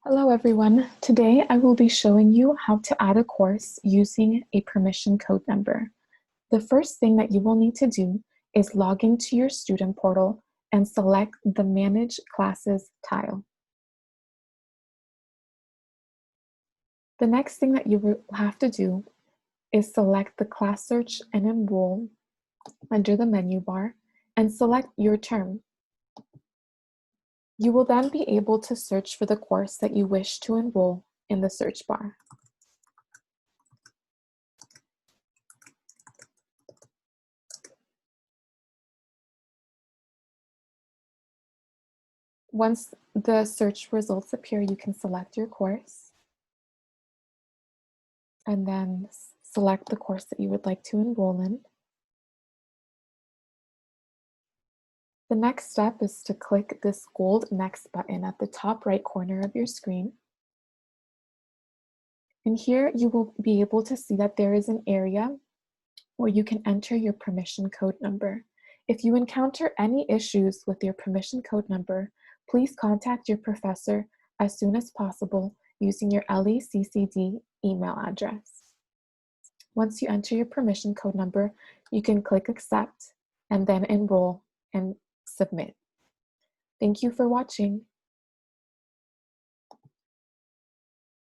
Hello everyone. Today I will be showing you how to add a course using a permission code number. The first thing that you will need to do is log into your student portal and select the Manage Classes tile. The next thing that you will have to do is select the Class Search and Enroll under the menu bar and select your term. You will then be able to search for the course that you wish to enroll in the search bar. Once the search results appear, you can select your course and then select the course that you would like to enroll in. The next step is to click this gold Next button at the top right corner of your screen. And here you will be able to see that there is an area where you can enter your permission code number. If you encounter any issues with your permission code number, please contact your professor as soon as possible using your LECCD email address. Once you enter your permission code number, you can click Accept and then Enroll and Submit. Thank you for watching.